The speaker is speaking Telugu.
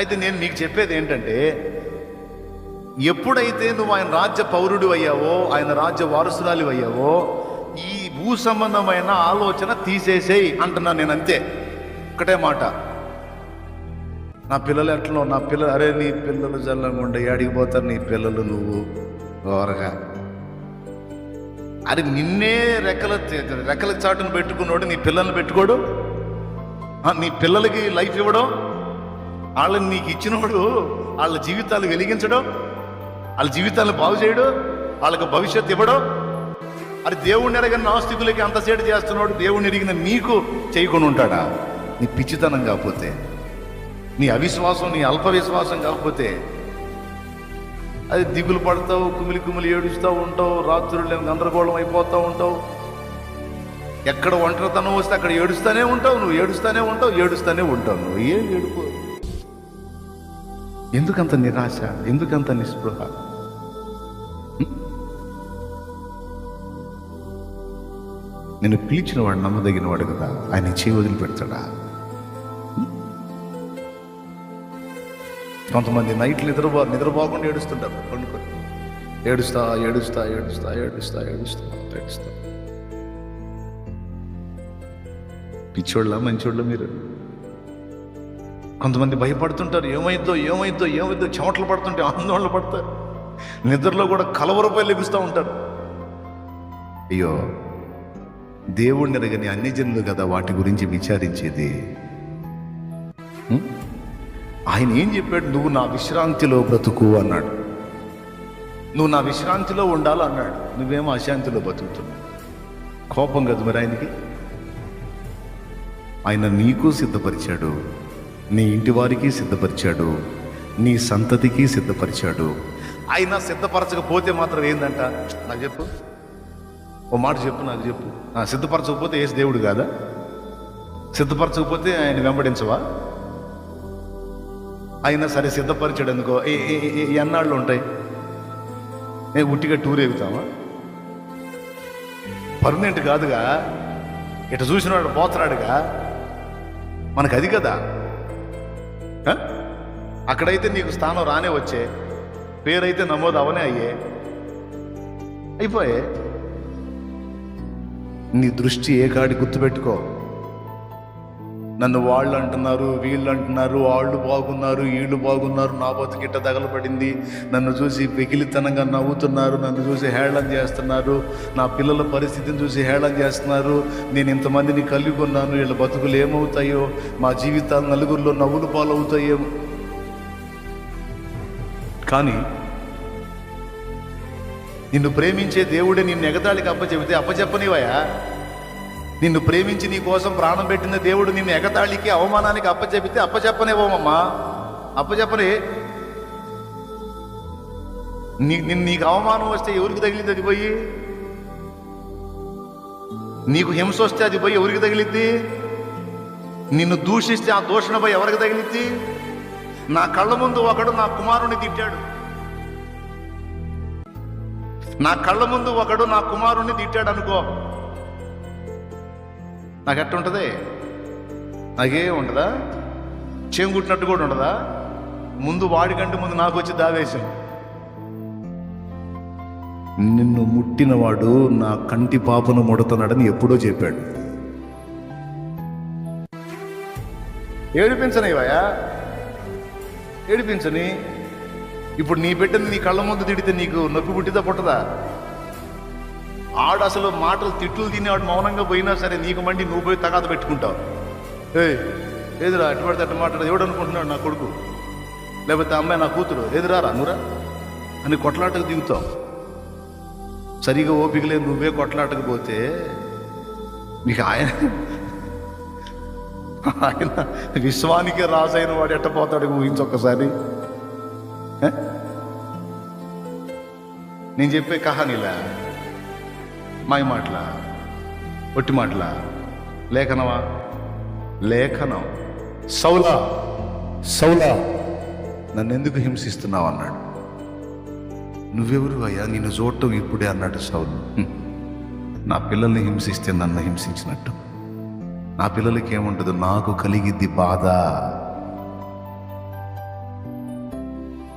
అయితే నేను మీకు చెప్పేది ఏంటంటే, ఎప్పుడైతే నువ్వు ఆయన రాజ్య పౌరుడు అయ్యావో, ఆయన రాజ్య వారసురాలి అయ్యావో, ఈ భూ సంబంధమైన ఆలోచన తీసేసేయి అంటున్నా నేను. అంతే, ఒకటే మాట. నా పిల్లలు ఎట్లా, నా పిల్లలు, అరే నీ పిల్లలు జల్లంగా ఉండే అడిగిపోతారు నీ పిల్లలు, నువ్వు ఓరగా, అరే నిన్నే రెక్కల చాటును పెట్టుకున్నాడు, నీ పిల్లల్ని పెట్టుకోడు, నీ పిల్లలకి లైఫ్ ఇవ్వడం, వాళ్ళని నీకు ఇచ్చినోడు వాళ్ళ జీవితాలు వెలిగించడం, వాళ్ళ జీవితాలను బాగు చేయడం, వాళ్ళకి భవిష్యత్తు ఇవ్వడం. అది దేవుణ్ణి ఎరగని నాస్తికులకి అంతసేటు చేస్తున్నాడు, దేవుణ్ణి ఎరిగిన నీకు చేయకుండా ఉంటాడా? నీ పిచ్చితనం కాకపోతే, నీ అవిశ్వాసం, నీ అల్ప విశ్వాసం కాకపోతే, అది దిగులు పడతావు, కుమిలి ఏడుస్తూ ఉంటావు, రాత్రులు గందరగోళం అయిపోతూ ఉంటావు. ఎక్కడ ఒంటరితనం వస్తే అక్కడ ఏడుస్తూనే ఉంటావు, నువ్వు ఏడుస్తూనే ఉంటావు. నువ్వు ఏం ఏడుపు? ఎందుకంత నిరాశ, ఎందుకంత నిస్పృహ? నిన్ను పిలిచిన వాడు నమ్మదగిన వాడు కదా, ఆయన చేయి వదిలిపెడతాడా? కొంతమంది నైట్లు నిద్రపోకుండా ఏడుస్తుంటారు, పండుకొని ఏడుస్తా. పిచ్చోళ్ళ మంచోళ్ళ మీరు? కొంతమంది భయపడుతుంటారు, ఏమైద్దో చెమటలు పడుతుంటే ఆందోళన పడతారు, నిద్రలో కూడా కలవరపై లెగుస్తూ ఉంటారు. అయ్యో, దేవుణ్ణి ఎరగని అన్ని జనులు కదా వాటి గురించి విచారించేది. ఆయన ఏం చెప్పాడు? నువ్వు నా విశ్రాంతిలో బ్రతుకు అన్నాడు. నువ్వు నా విశ్రాంతిలో ఉండాలి అన్నాడు. నువ్వేమో అశాంతిలో బతుకుతున్నావు. కోపం కదా మరి ఆయనకి? ఆయన నీకు సిద్ధపరిచాడు, నీ ఇంటి వారికి సిద్ధపరిచాడు, నీ సంతతికి సిద్ధపరిచాడు. ఆయన సిద్ధపరచకపోతే మాత్రం ఏందంట? నాకు చెప్పు, ఓ మాట చెప్పు, నాకు చెప్పు. సిద్ధపరచకపోతే ఏసు దేవుడు కాదా? సిద్ధపరచకపోతే ఆయన వెంబడించవా? అయినా సరే సిద్ధపరిచాడు అనుకో, ఎన్నాళ్ళు ఉంటాయి? ఉట్టిగా టూర్ ఎగుతావా? పర్మనెంట్ కాదుగా, ఇటు చూసినాడు పోతున్నాడుగా. మనకు అది కదా. అక్కడైతే నీకు స్థానం రానే వచ్చే, పేరైతే నమోదు అవనే అయిపోయే. నీ దృష్టి ఏ కాడి గుర్తుపెట్టుకో. నన్ను వాళ్ళు అంటున్నారు, వీళ్ళు అంటున్నారు, వాళ్ళు బాగున్నారు, వీళ్ళు బాగున్నారు, నా బతుకిట్ట తగలబడింది, నన్ను చూసి వెకిలితనంగా నవ్వుతున్నారు, నన్ను చూసి హేళన చేస్తున్నారు, నా పిల్లల పరిస్థితిని చూసి హేళన చేస్తున్నారు, నేను ఇంతమందిని కలిగి ఉన్నాను, వీళ్ళ బతుకులు ఏమవుతాయో, మా జీవితాలు నలుగురిలో నవ్వులు పాలవుతాయో. కానీ నిన్ను ప్రేమించే దేవుడే నిన్ను ఎగతాళికి అప్పచెబితే అప్పచెప్పనివయా? నిన్ను ప్రేమించి నీ కోసం ప్రాణం పెట్టిన దేవుడు నిన్ను ఎగతాళికి, అవమానానికి అప్పచెబితే అప్పచెప్పనివ్వమమ్మా, అప్పచెప్పని. నీకు అవమానం వస్తే ఎవరికి తగిలింది? అది పోయి నీకు హింస వస్తే అది పోయి ఎవరికి తగిలిద్ది? నిన్ను దూషిస్తే ఆ దూషణ పోయి ఎవరికి తగిలిద్ది? నా కళ్ళ ముందు ఒకడు నా కుమారుని తిట్టాడు, నా కళ్ళ ముందు ఒకడు నా కుమారుణ్ణి తిట్టాడు అనుకో, నాకెట్టుంటది? నాకే ఉండదా? చేంగుట్టినట్టు కూడా ఉండదా? ముందు వాడికంటే ముందు నాకు వచ్చి దావేశం. నిన్ను ముట్టినవాడు నా కంటి పాపను ముడతన్నాడని ఎప్పుడో చెప్పాడు. ఏడిపించనివయా, ఏడిపించని. ఇప్పుడు నీ బిడ్డని నీ కళ్ళ ముందు తిడితే నీకు నొప్పి పుట్టిదా పుట్టదా? ఆడు అసలు మాటలు తిట్లు తినేవాడు మౌనంగా పోయినా సరే నీకు మండి నువ్వు పోయి తగాద పెట్టుకుంటావు. ఏదిరా అటు పడితే అట్టు మాట్లాడదు, ఎవడు అనుకుంటున్నాడు నా కొడుకు, లేకపోతే అమ్మాయి నా కూతురు, ఎదురారా నువ్వురా అని కొట్లాటకు దిగుతావు. సరిగా ఓపిక లేదు, నువ్వే కొట్లాటకు పోతే నీకు ఆయన విశ్వానికే రాజైన వాడు ఎట్టపోతాడు ఊహించొక్కసారి. నేను చెప్పే కహానీలా, మాయ మాటలా, ఒట్టి మాటలా, లేఖనమా? లేఖనం. సౌలా నన్ను ఎందుకు హింసిస్తున్నావు అన్నాడు. నువ్వెవరు అయ్యా, నిన్ను చూడటం ఇప్పుడే అన్నాడు సౌలు. నా పిల్లల్ని హింసిస్తే నన్ను హింసించినట్టు, నా పిల్లలకి ఏముండదు, నాకు కలిగిద్ది బాధ.